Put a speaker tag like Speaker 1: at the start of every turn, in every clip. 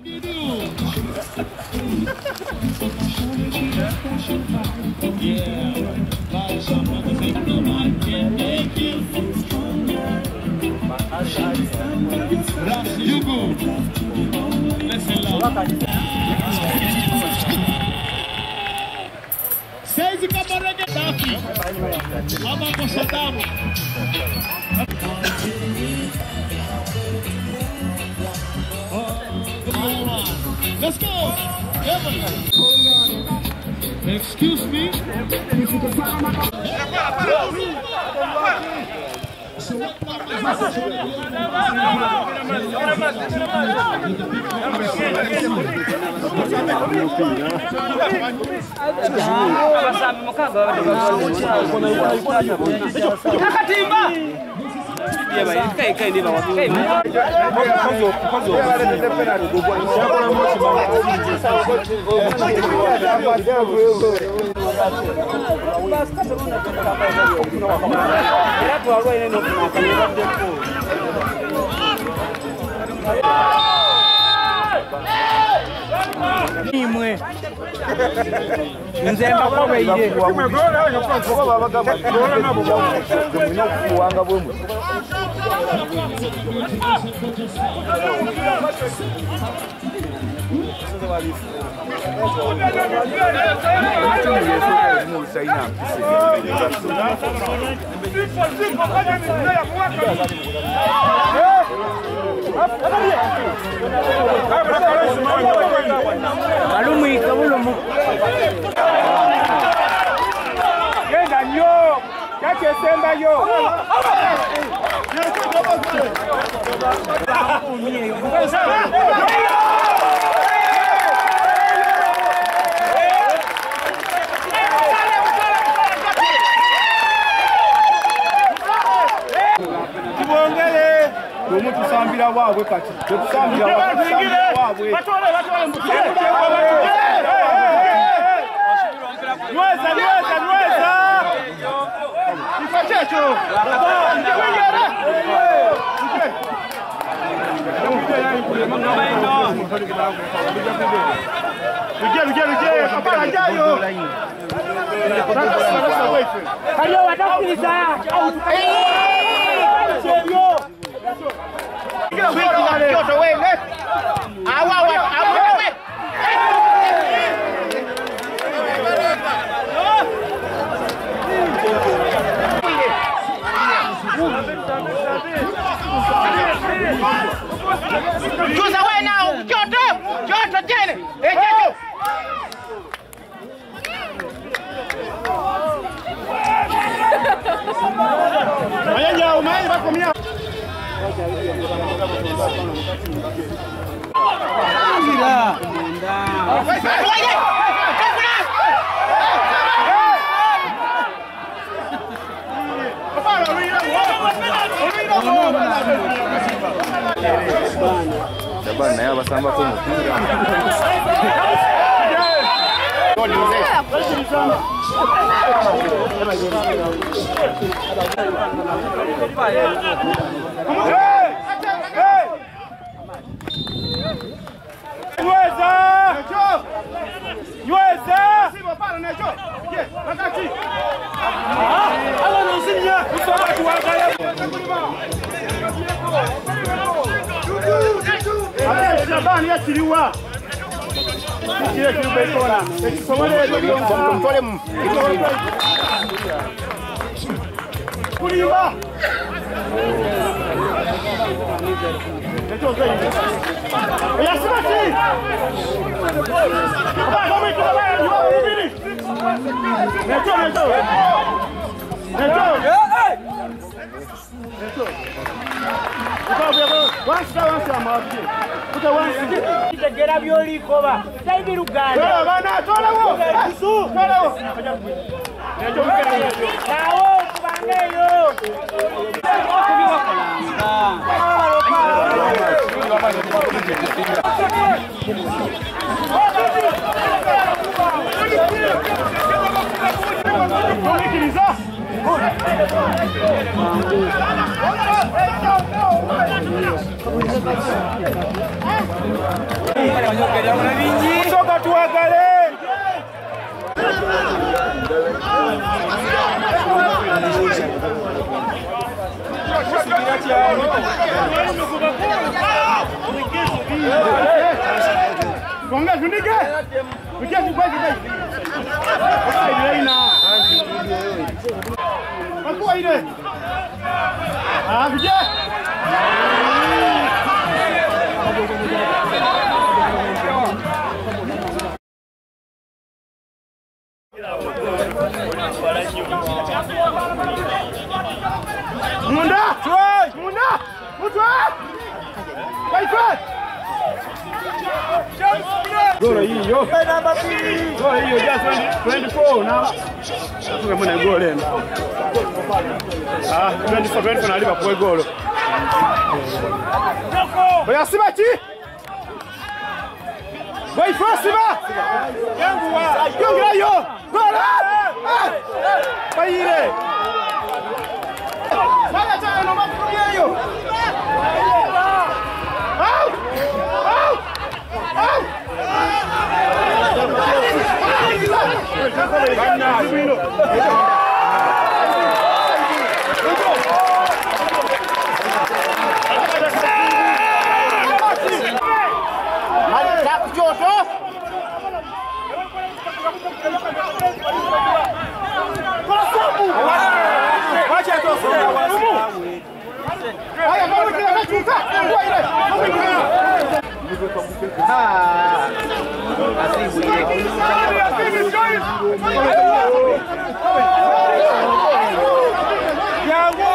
Speaker 1: You go. Listen loud. Saizi kama rege safi. Mama koshadamu. Let's go. Excuse me.
Speaker 2: Imwe nzemba kwa beire kuwanga bwemwe Alumi kabulumu Yenda nyo Kache semba yo Tubongele Domu tusambira wawe kati tusambira wawe Nweza Kifachecho Ruje kapala jayo Hariyo watakuliza Kyoto wewe awa Juza wewe nao Kyoto tena Mayanja umai bakomia Jabana ya basamba kwa mpira. Nweza! Sibo para nejo. Ye, nakati. Ala nosinya. Usaba tuwagaya. Ale Shabani yachiriwa. Kile kilibekona. Ekisomole mtole Kulimba. Nejo zaidi. Yasimati. Kutoka tuagale. Konga junike. Kuja kubaki basi. Ile ina. Kwa ile. Ah, kuja. Munda! Munda! Mutwa! Kaifa! Golo hiyo. Namba 2. Golo hiyo just 24 na. Tuko mwana golo enda. 24 na Liverpool golo. Oya Sibati! Kaifa Siba! Yangu wa. Yangu hiyo. Golo! Baire! Vaya tena no mafukia hiyo. Au! Au! Au! Yangu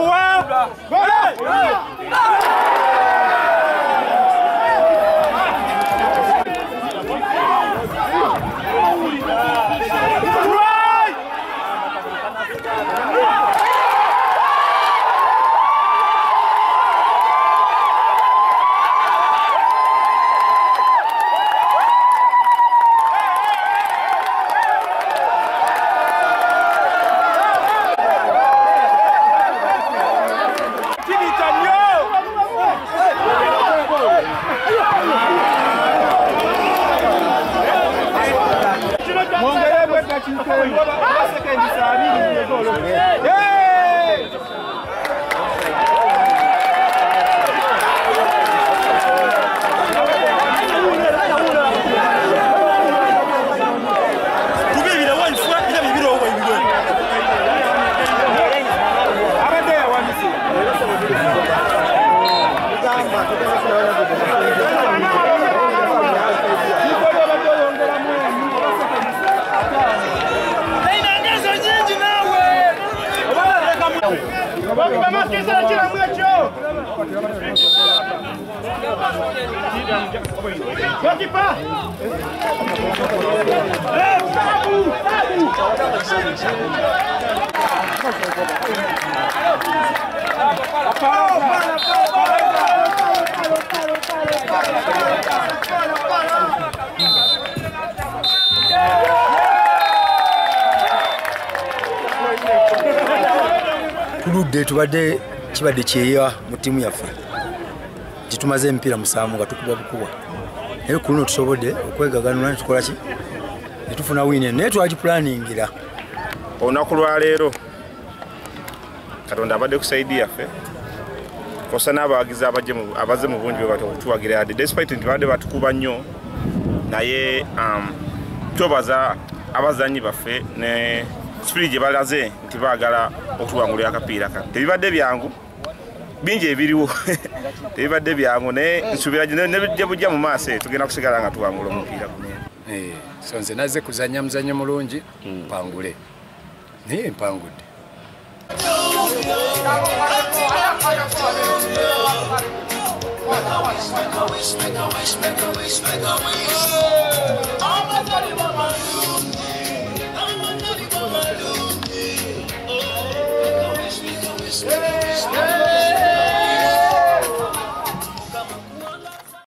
Speaker 2: wa
Speaker 3: tuludde tubadde kibadde kyeya mu tiimu yaffe gitumaze emipiira musanvu nga tukubwa bukubwa naye ku luno tusobodde okwegaganula ne tukola ki ne tufuna wiini naye twagipulaningira
Speaker 4: olunaku lwa leero Katonda abadde kusaidia yaffe
Speaker 2: kosa n'abawagizi abaze mu bungi bwe batuwagira yadde despite nti badde batukuba nnyo naye twebaza abazanyi baffe ne spirit gye balaze nti baagala okutuwangulira akapiira kano tebibadde byangu bingi ebiriwo tebibadde byangu naye nsuubira nebijja bujja mu maaso tugenda kusigala nga tuwangula omupiira guno.
Speaker 4: So nze nazze kuzannya muzannyo mulungi mpangule naye mpangudde.
Speaker 5: Make a wish, make a wish, make a wish, make a wish.